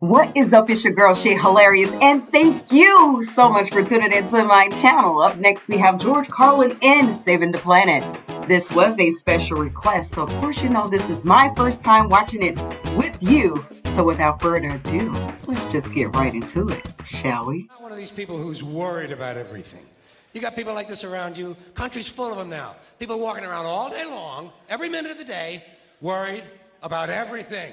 What is up? It's your girl, Shay Hilarious, and thank you so much for tuning into my channel. Up next, we have George Carlin in Saving the Planet. This was a special request, so of course you know this is my first time watching it with you. So without further ado, let's just get right into it, shall we? I'm not one of these people who's worried about everything. You got people like this around you. Country's full of them now. People walking around all day long, every minute of the day, worried about everything.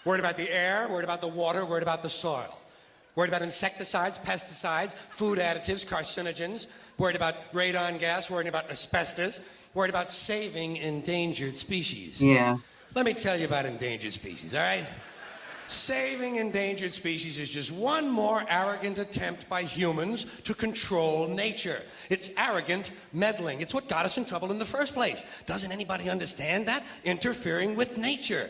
Worried about the air, worried about the water, worried about the soil. Worried about insecticides, pesticides, food additives, carcinogens. Worried about radon gas, worried about asbestos. Worried about saving endangered species. Yeah. Let me tell you about endangered species, all right? Saving endangered species is just one more arrogant attempt by humans to control nature. It's arrogant meddling. It's what got us in trouble in the first place. Doesn't anybody understand that? Interfering with nature.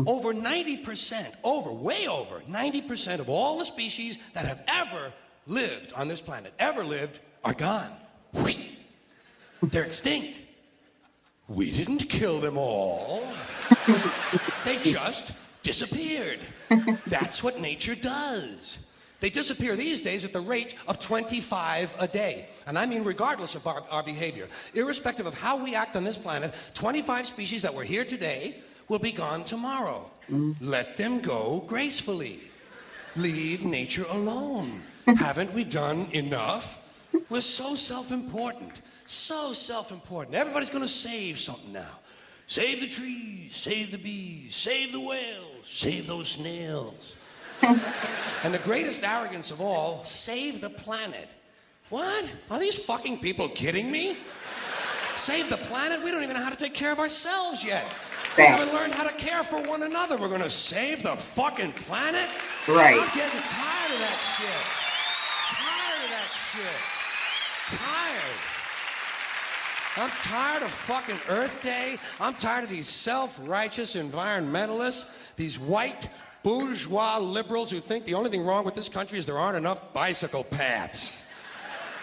Over 90%, way over 90% of all the species that have ever lived on this planet, are gone. They're extinct. We didn't kill them all. They just disappeared. That's what nature does. They disappear these days at the rate of 25 a day. And I mean regardless of our behavior. Irrespective of how we act on this planet, 25 species that were here today will be gone tomorrow. Let them go gracefully. Leave nature alone. Haven't we done enough? We're so self-important. So self-important. Everybody's gonna save something now. Save the trees, save the bees, save the whales, save those snails. And the greatest arrogance of all, save the planet. What? Are these fucking people kidding me? Save the planet? We don't even know how to take care of ourselves yet. We haven't learned how to care for one another. We're gonna save the fucking planet? Right. I'm getting tired of that shit. Tired. I'm tired of fucking Earth Day. I'm tired of these self-righteous environmentalists, these white bourgeois liberals who think the only thing wrong with this country is there aren't enough bicycle paths.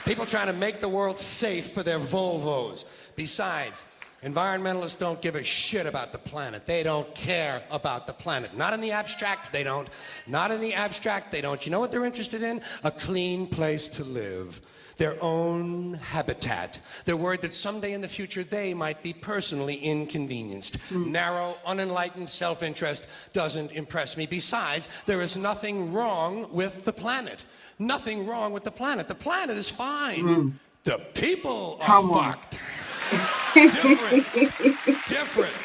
People trying to make the world safe for their Volvos. Besides, environmentalists don't give a shit about the planet. They don't care about the planet. Not in the abstract, they don't. You know what they're interested in? A clean place to live. Their own habitat. They're worried that someday in the future they might be personally inconvenienced. Narrow, unenlightened self-interest doesn't impress me. Besides, there is nothing wrong with the planet. Nothing wrong with the planet. The planet is fine. The people are fucked. Difference.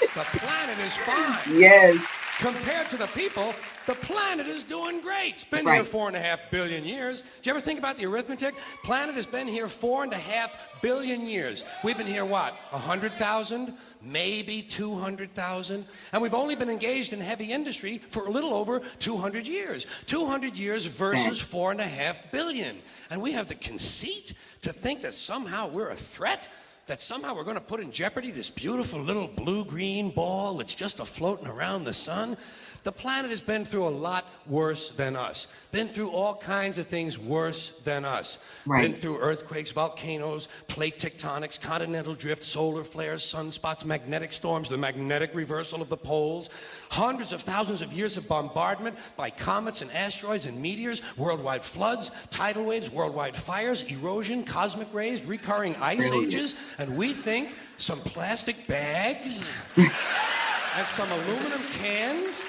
The planet is fine. Yes. Compared to the people, the planet is doing great. It's been here 4.5 billion years. Did you ever think about the arithmetic? Planet has been here 4.5 billion years. We've been here, what, 100,000? Maybe 200,000? And we've only been engaged in heavy industry for a little over 200 years. 200 years versus 4.5 billion. And we have the conceit to think that somehow we're a threat? That somehow we're going to put in jeopardy this beautiful little blue-green ball that's just a-floating around the sun? The planet has been through a lot worse than us. Been through all kinds of things worse than us. Been through earthquakes, volcanoes, plate tectonics, continental drift, solar flares, sunspots, magnetic storms, the magnetic reversal of the poles, hundreds of thousands of years of bombardment by comets and asteroids and meteors, worldwide floods, tidal waves, worldwide fires, erosion, cosmic rays, recurring ice ages, and we think some plastic bags and some aluminum cans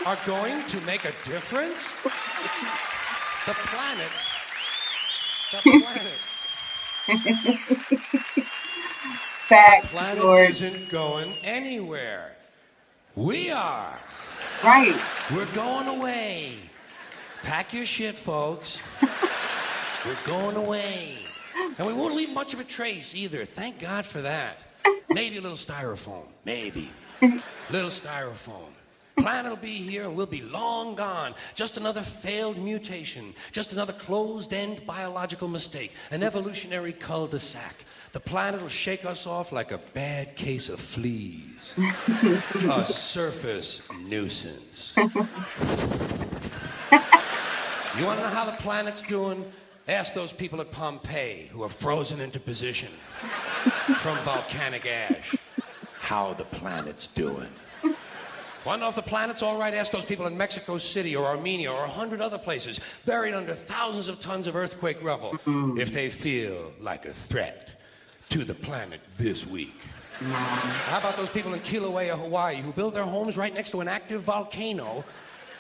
are going to make a difference? The planet Facts, George. Isn't going anywhere. We are. Right. We're going away. Pack your shit, folks. We're going away. And we won't leave much of a trace either. Thank God for that. Maybe a little styrofoam. Maybe. Little styrofoam. Planet will be here and we'll be long gone. Just another failed mutation. Just another closed-end biological mistake. An evolutionary cul-de-sac. The planet will shake us off like a bad case of fleas. A surface nuisance. You want to know how the planet's doing? Ask those people at Pompeii who are frozen into position from volcanic ash how the planet's doing. Want to know if the planet's all right? Ask those people in Mexico City or Armenia or 100 other places buried under thousands of tons of earthquake rubble if they feel like a threat to the planet this week. How about those people in Kilauea, Hawaii, who build their homes right next to an active volcano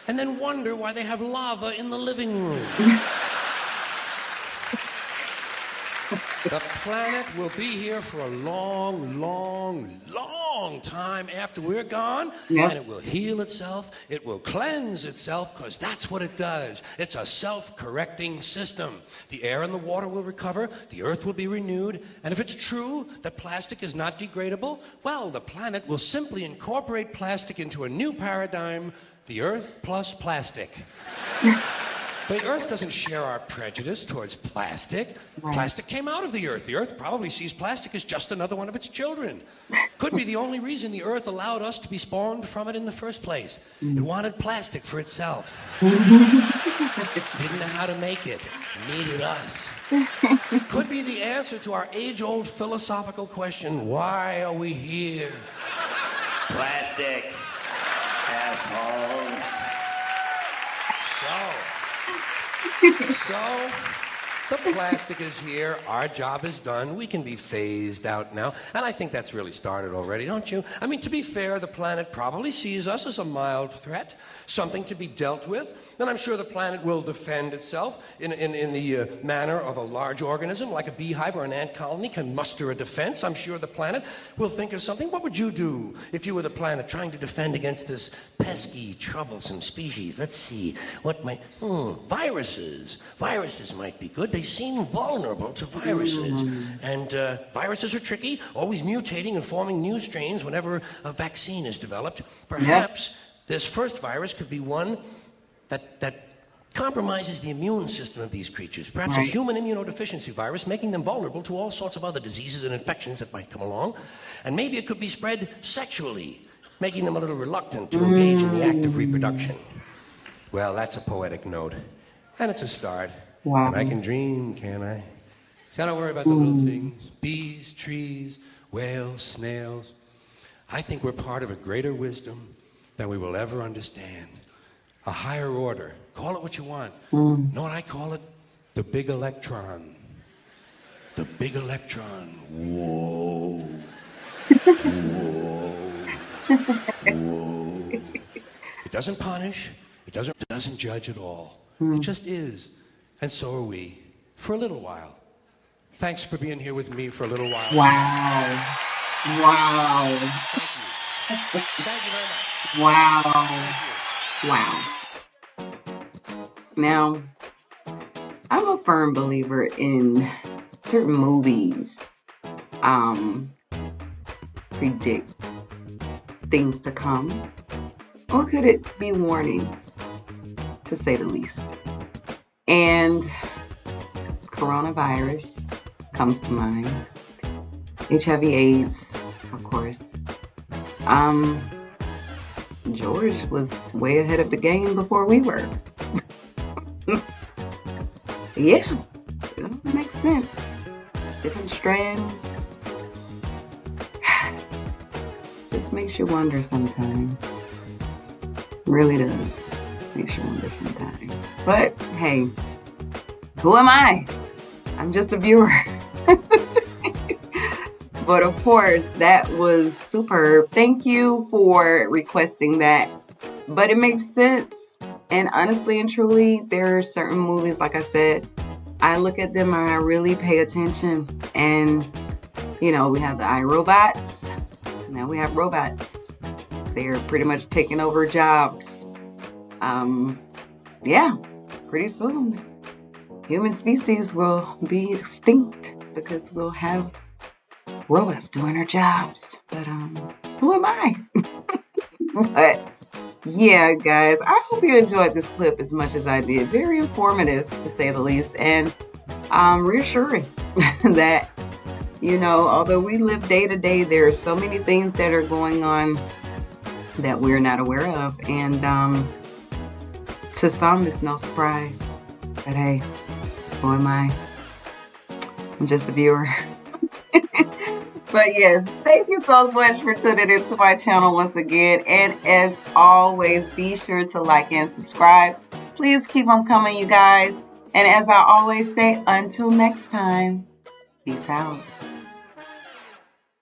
and then wonder why they have lava in the living room? The planet will be here for a long, long, long time after we're gone, and it will heal itself, it will cleanse itself, because that's what it does. It's a self-correcting system. The air and the water will recover, the earth will be renewed, and if it's true that plastic is not degradable, well, the planet will simply incorporate plastic into a new paradigm, the earth plus plastic. The earth doesn't share our prejudice towards plastic. Plastic came out of the earth. The earth probably sees plastic as just another one of its children. Could be the only reason the earth allowed us to be spawned from it in the first place. It wanted plastic for itself. Didn't know how to make it. Needed us. Could be the answer to our age-old philosophical question, why are we here? Plastic. Assholes. So, the plastic is here, our job is done, we can be phased out now, and I think that's really started already, don't you? I mean, to be fair, the planet probably sees us as a mild threat, something to be dealt with, and I'm sure the planet will defend itself in the manner of a large organism, like a beehive or an ant colony can muster a defense. I'm sure the planet will think of something. What would you do if you were the planet trying to defend against this pesky, troublesome species? Let's see, what might... viruses. Viruses might be good. They seem vulnerable to viruses. And viruses are tricky, always mutating and forming new strains whenever a vaccine is developed. Perhaps this first virus could be one that compromises the immune system of these creatures. Perhaps a human immunodeficiency virus, making them vulnerable to all sorts of other diseases and infections that might come along. And maybe it could be spread sexually, making them a little reluctant to engage in the act of reproduction. Well, that's a poetic note. And it's a start. And I can dream, can't I? See, I don't worry about the little things. Bees, trees, whales, snails. I think we're part of a greater wisdom than we will ever understand. A higher order. Call it what you want. Know what I call it? The big electron. The big electron. Whoa. Whoa. Whoa. It doesn't punish. It doesn't judge at all. It just is. And so are we. For a little while. Thanks for being here with me for a little while. Wow. Wow. Thank you. Thank you very much. Wow. Wow. Now, I'm a firm believer in certain movies predict things to come. Or could it be warnings, to say the least? And coronavirus comes to mind. HIV/AIDS, of course. George was way ahead of the game before we were. Yeah, it makes sense. Different strands. Just makes you wonder sometimes. Really does. Makes you wonder sometimes. But hey, who am I? I'm just a viewer. But of course, that was superb. Thank you for requesting that. But it makes sense. And honestly and truly, there are certain movies, like I said, I look at them and I really pay attention. And, you know, we have the iRobots. Now we have robots. They're pretty much taking over jobs. Yeah, pretty soon, human species will be extinct because we'll have robots doing our jobs. But who am I? But yeah, guys, I hope you enjoyed this clip as much as I did. Very informative, to say the least, and reassuring that, you know, although we live day to day, there are so many things that are going on that we're not aware of, and to some, it's no surprise. But hey, who am I? I'm just a viewer. But But yes, thank you so much for tuning into my channel once again. And as always, be sure to like and subscribe. Please keep them coming, you guys. And as I always say, until next time, peace out.